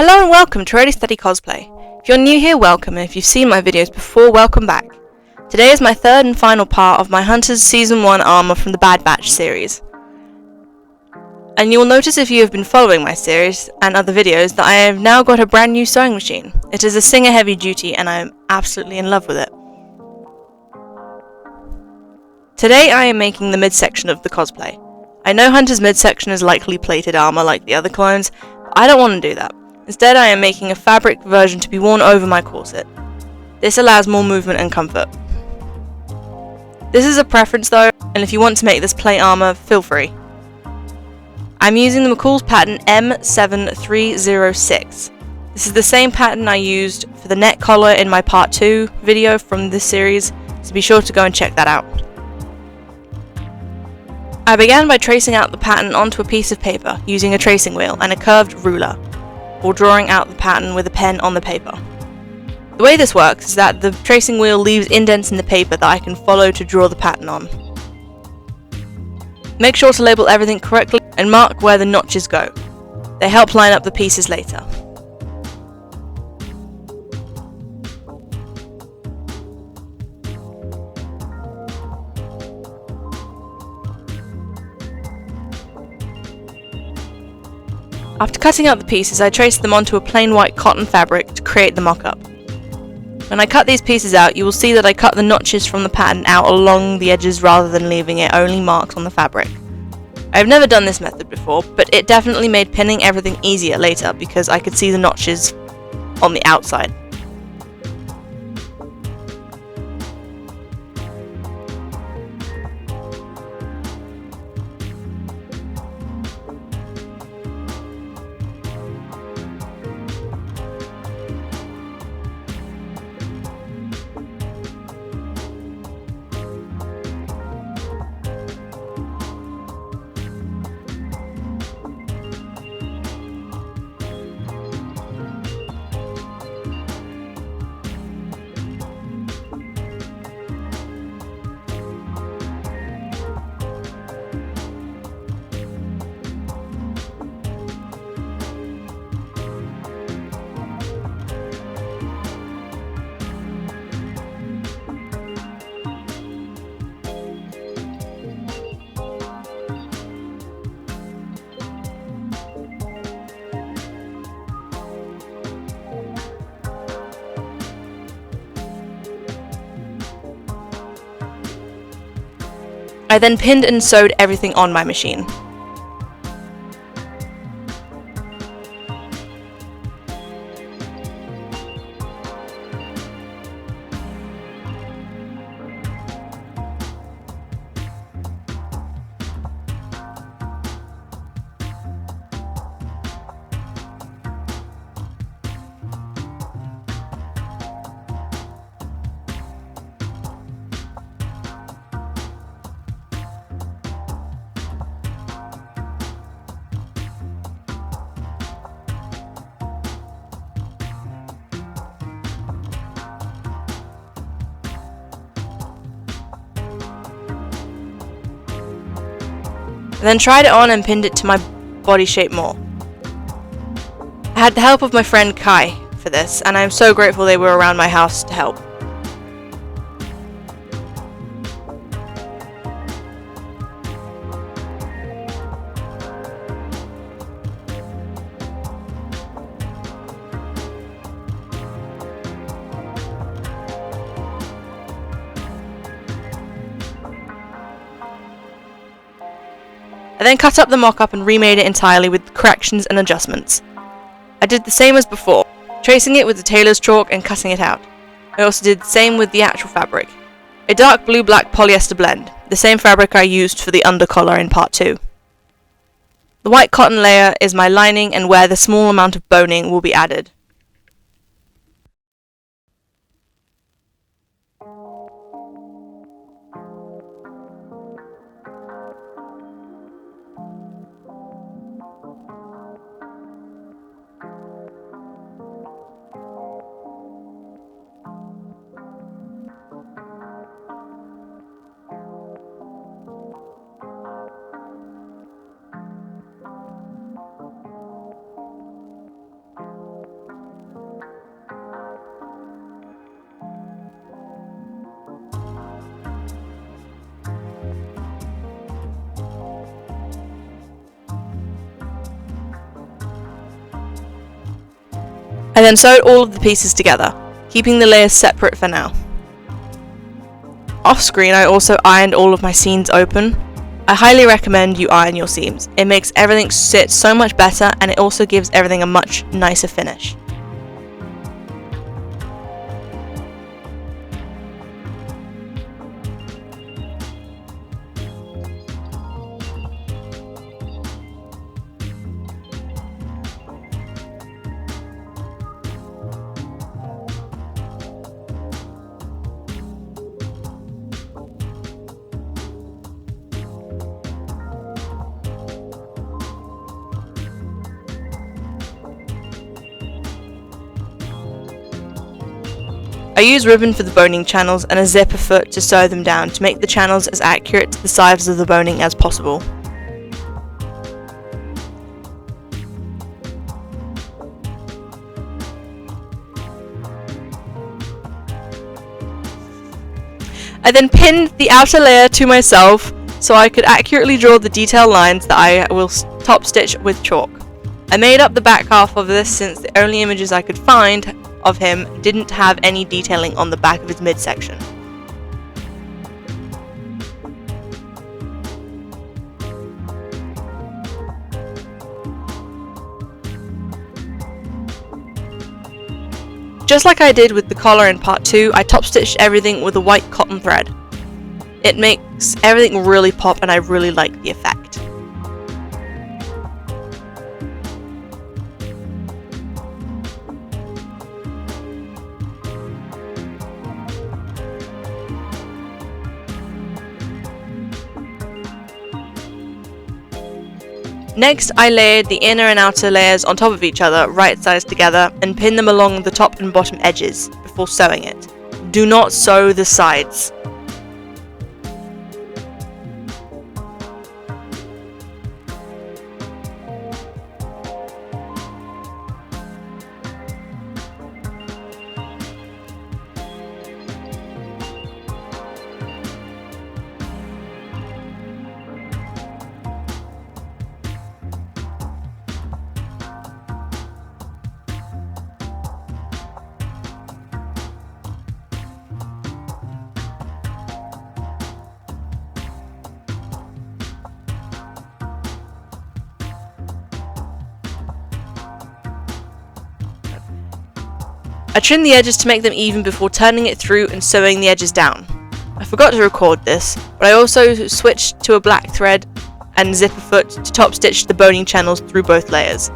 Hello and welcome to Ready Steady Cosplay. If you're new here, welcome, and if you've seen my videos before, welcome back. Today is my third and final part of my Hunters Season 1 Armour from the Bad Batch series. And you'll notice if you have been following my series and other videos that I have now got a brand new sewing machine. It is a Singer heavy duty and I am absolutely in love with it. Today I am making the midsection of the cosplay. I know Hunter's midsection is likely plated armour like the other clones, but I don't want to do that. Instead, I am making a fabric version to be worn over my corset. This allows more movement and comfort. This is a preference though, and if you want to make this plate armour, feel free. I'm using the McCall's pattern M7306. This is the same pattern I used for the neck collar in my part 2 video from this series, so be sure to go and check that out. I began by tracing out the pattern onto a piece of paper using a tracing wheel and a curved ruler, or drawing out the pattern with a pen on the paper. The way this works is that the tracing wheel leaves indents in the paper that I can follow to draw the pattern on. Make sure to label everything correctly and mark where the notches go. They help line up the pieces later. After cutting out the pieces, I traced them onto a plain white cotton fabric to create the mock-up. When I cut these pieces out, you will see that I cut the notches from the pattern out along the edges rather than leaving it only marks on the fabric. I have never done this method before, but it definitely made pinning everything easier later because I could see the notches on the outside. I then pinned and sewed everything on my machine. I then tried it on and pinned it to my body shape more. I had the help of my friend Kai for this, and I am so grateful they were around my house to help. I then cut up the mock-up and remade it entirely with corrections and adjustments. I did the same as before, tracing it with the tailor's chalk and cutting it out. I also did the same with the actual fabric. A dark blue-black polyester blend, the same fabric I used for the undercollar in part 2. The white cotton layer is my lining and where the small amount of boning will be added. I then sewed all of the pieces together, keeping the layers separate for now. Off screen, I also ironed all of my seams open. I highly recommend you iron your seams. It makes everything sit so much better, and it also gives everything a much nicer finish. I use ribbon for the boning channels and a zipper foot to sew them down to make the channels as accurate to the size of the boning as possible. I then pinned the outer layer to myself so I could accurately draw the detail lines that I will top stitch with chalk. I made up the back half of this since the only images I could find of him didn't have any detailing on the back of his midsection. Just like I did with the collar in part 2, I top stitched everything with a white cotton thread. It makes everything really pop and I really like the effect. Next, I layered the inner and outer layers on top of each other, right sides together, and pinned them along the top and bottom edges before sewing it. Do not sew the sides. I trimmed the edges to make them even before turning it through and sewing the edges down. I forgot to record this, but I also switched to a black thread and zipper foot to top stitch the boning channels through both layers.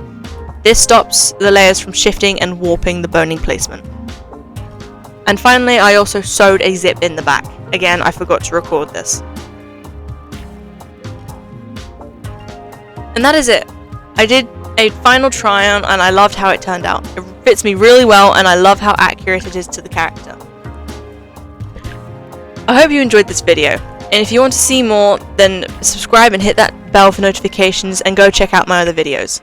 This stops the layers from shifting and warping the boning placement. And finally, I also sewed a zip in the back. Again, I forgot to record this. And that is it. I did a final try on and I loved how it turned out. It fits me really well and I love how accurate it is to the character. I hope you enjoyed this video, and if you want to see more, then subscribe and hit that bell for notifications and go check out my other videos.